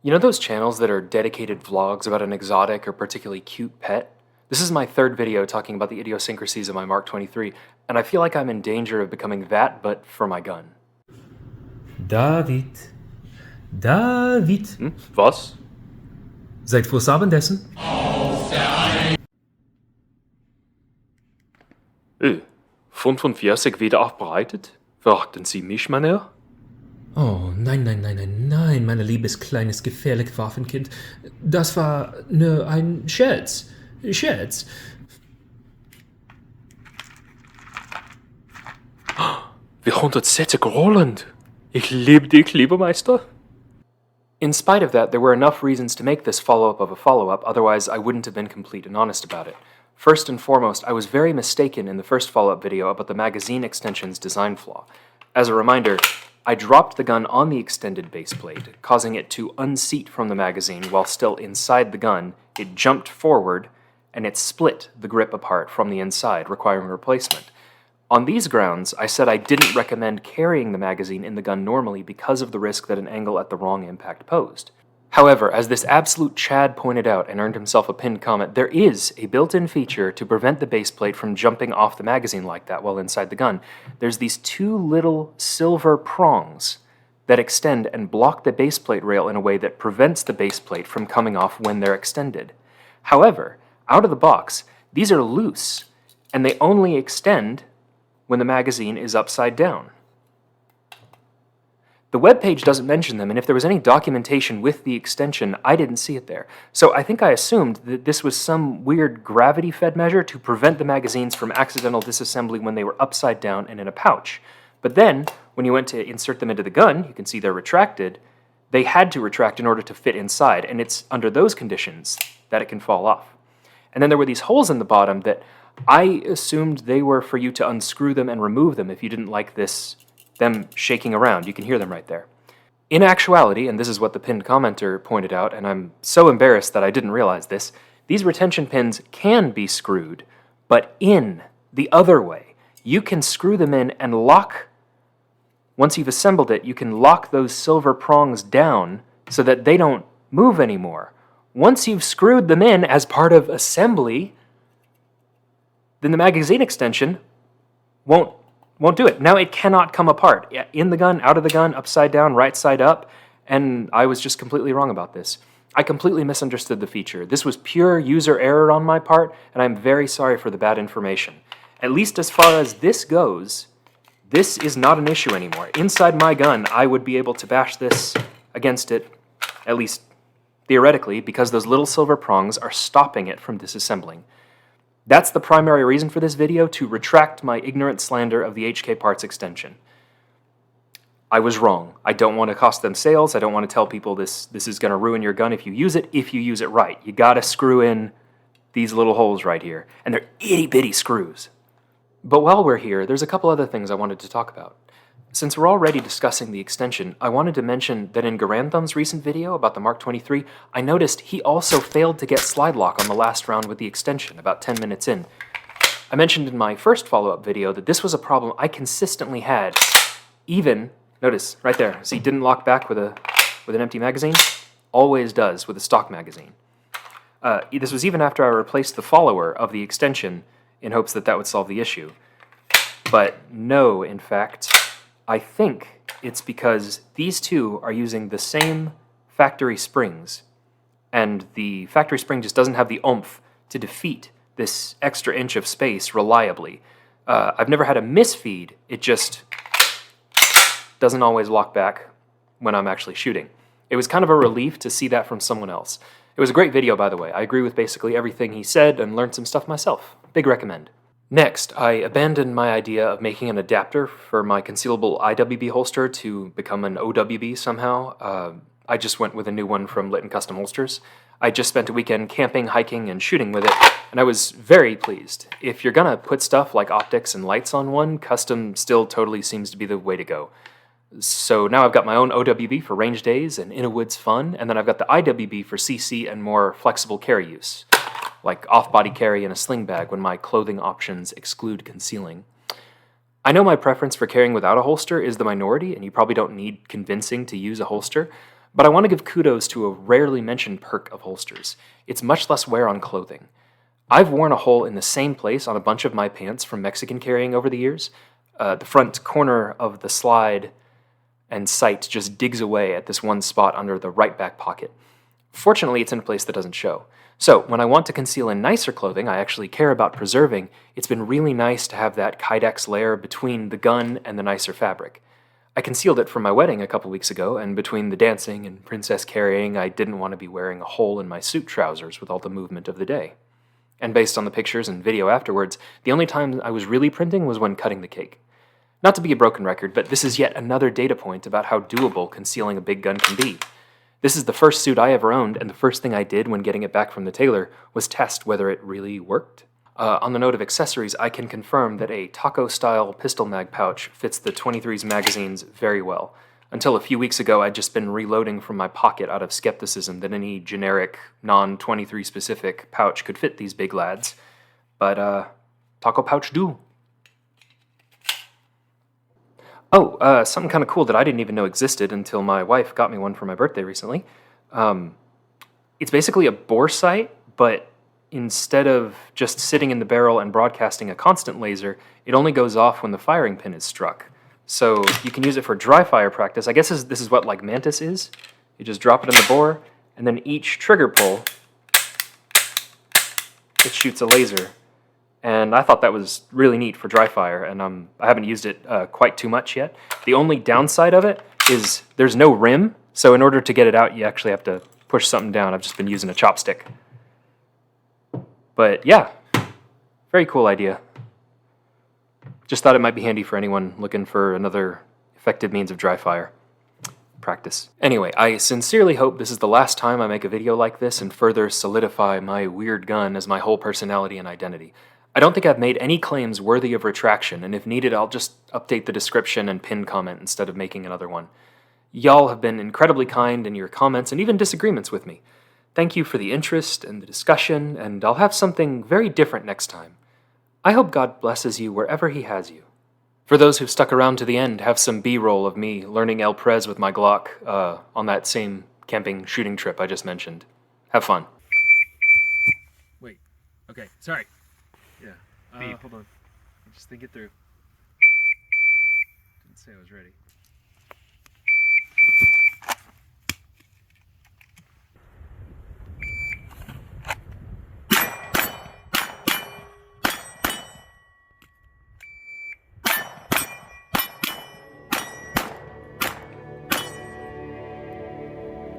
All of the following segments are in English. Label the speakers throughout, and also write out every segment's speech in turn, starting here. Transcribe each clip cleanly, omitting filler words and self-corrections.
Speaker 1: You know those channels that are dedicated vlogs about an exotic or particularly cute pet? This is my third video talking about the idiosyncrasies of my Mark 23, and I feel like I'm in danger of becoming that, but for my gun.
Speaker 2: David. David.
Speaker 1: Was?
Speaker 2: Seid frohes Abendessen.
Speaker 1: Pfund von Pfirsich wieder aufbereitet? Verachten Sie mich, mein Herr?
Speaker 2: Oh, nein, nein, nein, nein, nein, mein liebes kleines gefährlich Waffenkind. Das war nur ein Scherz. Scherz.
Speaker 1: Wir 160 Roland. Ich liebe dich, lieber Meister. In spite of that, there were enough reasons to make this follow-up of a follow-up, otherwise I wouldn't have been complete and honest about it. First and foremost, I was very mistaken in the first follow-up video about the magazine extension's design flaw. As a reminder, I dropped the gun on the extended base plate, causing it to unseat from the magazine while still inside the gun. It jumped forward, and it split the grip apart from the inside, requiring replacement. On these grounds, I said I didn't recommend carrying the magazine in the gun normally because of the risk that an angle at the wrong impact posed. However, as this absolute Chad pointed out and earned himself a pinned comment, there is a built-in feature to prevent the base plate from jumping off the magazine like that while inside the gun. There's these two little silver prongs that extend and block the base plate rail in a way that prevents the base plate from coming off when they're extended. However, out of the box, these are loose, and they only extend when the magazine is upside down. The webpage doesn't mention them, and if there was any documentation with the extension, I didn't see it there. So I think I assumed that this was some weird gravity-fed measure to prevent the magazines from accidental disassembly when they were upside down and in a pouch. But then, when you went to insert them into the gun, you can see they're retracted, they had to retract in order to fit inside, and it's under those conditions that it can fall off. And then there were these holes in the bottom that I assumed they were for you to unscrew them and remove them if you didn't like them shaking around. You can hear them right there. In actuality, and this is what the pinned commenter pointed out, and I'm so embarrassed that I didn't realize this, these retention pins can be screwed, but in the other way. You can screw them in and lock, once you've assembled it, you can lock those silver prongs down so that they don't move anymore. Once you've screwed them in as part of assembly, then the magazine extension won't do it. Now it cannot come apart. In the gun, out of the gun, upside down, right side up, and I was just completely wrong about this. I completely misunderstood the feature. This was pure user error on my part, and I'm very sorry for the bad information. At least as far as this goes, this is not an issue anymore. Inside my gun, I would be able to bash this against it, at least theoretically, because those little silver prongs are stopping it from disassembling. That's the primary reason for this video, to retract my ignorant slander of the HK Parts extension. I was wrong. I don't want to cost them sales. I don't want to tell people this is going to ruin your gun if you use it right. You got to screw in these little holes right here, and they're itty-bitty screws. But while we're here, there's a couple other things I wanted to talk about. Since we're already discussing the extension, I wanted to mention that in Garantham's recent video about the Mark 23, I noticed he also failed to get slide lock on the last round with the extension, about 10 minutes in. I mentioned in my first follow-up video that this was a problem I consistently had, even, notice, right there, see, didn't lock back with an empty magazine? Always does with a stock magazine. This was even after I replaced the follower of the extension in hopes that that would solve the issue. But no, in fact, I think it's because these two are using the same factory springs, and the factory spring just doesn't have the oomph to defeat this extra inch of space reliably. I've never had a misfeed, it just doesn't always lock back when I'm actually shooting. It was kind of a relief to see that from someone else. It was a great video, by the way. I agree with basically everything he said and learned some stuff myself. Big recommend. Next, I abandoned my idea of making an adapter for my concealable IWB holster to become an OWB somehow. I just went with a new one from Litton Custom Holsters. I just spent a weekend camping, hiking, and shooting with it, and I was very pleased. If you're gonna put stuff like optics and lights on one, custom still totally seems to be the way to go. So now I've got my own OWB for range days and in a woods fun, and then I've got the IWB for CC and more flexible carry use, like off-body carry in a sling bag when my clothing options exclude concealing. I know my preference for carrying without a holster is the minority, and you probably don't need convincing to use a holster, But I want to give kudos to a rarely mentioned perk of holsters. It's much less wear on clothing. I've worn a hole in the same place on a bunch of my pants from Mexican carrying over the years. The front corner of the slide and sight just digs away at this one spot under the right back pocket. Fortunately, it's in a place that doesn't show. So, when I want to conceal in nicer clothing I actually care about preserving, it's been really nice to have that Kydex layer between the gun and the nicer fabric. I concealed it for my wedding a couple weeks ago, and between the dancing and princess carrying, I didn't want to be wearing a hole in my suit trousers with all the movement of the day. And based on the pictures and video afterwards, the only time I was really printing was when cutting the cake. Not to be a broken record, but this is yet another data point about how doable concealing a big gun can be. This is the first suit I ever owned, and the first thing I did when getting it back from the tailor was test whether it really worked. On the note of accessories, I can confirm that a taco-style pistol mag pouch fits the 23's magazines very well. Until a few weeks ago, I'd just been reloading from my pocket out of skepticism that any generic, non-23 specific pouch could fit these big lads. But, taco pouch do. Oh, something kind of cool that I didn't even know existed until my wife got me one for my birthday recently. It's basically a bore sight, but instead of just sitting in the barrel and broadcasting a constant laser, it only goes off when the firing pin is struck. So you can use it for dry fire practice. I guess this is what like Mantis is. You just drop it in the bore, and then each trigger pull, it shoots a laser. And I thought that was really neat for dry fire, and I haven't used it quite too much yet. The only downside of it is there's no rim, so in order to get it out, you actually have to push something down. I've just been using a chopstick. But yeah, very cool idea. Just thought it might be handy for anyone looking for another effective means of dry fire practice. Anyway, I sincerely hope this is the last time I make a video like this and further solidify my weird gun as my whole personality and identity. I don't think I've made any claims worthy of retraction, and if needed, I'll just update the description and pin comment instead of making another one. Y'all have been incredibly kind in your comments and even disagreements with me. Thank you for the interest and the discussion, and I'll have something very different next time. I hope God blesses you wherever He has you. For those who've stuck around to the end, have some B-roll of me learning El Prez with my Glock on that same camping shooting trip I just mentioned. Have fun.
Speaker 3: Wait. Okay, sorry.
Speaker 1: Yeah. Hold on. Just think it through. Didn't say I was ready.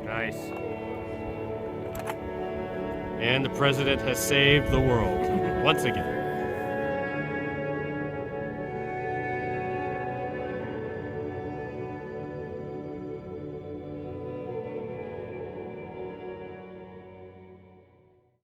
Speaker 3: Nice. And the president has saved the world once again.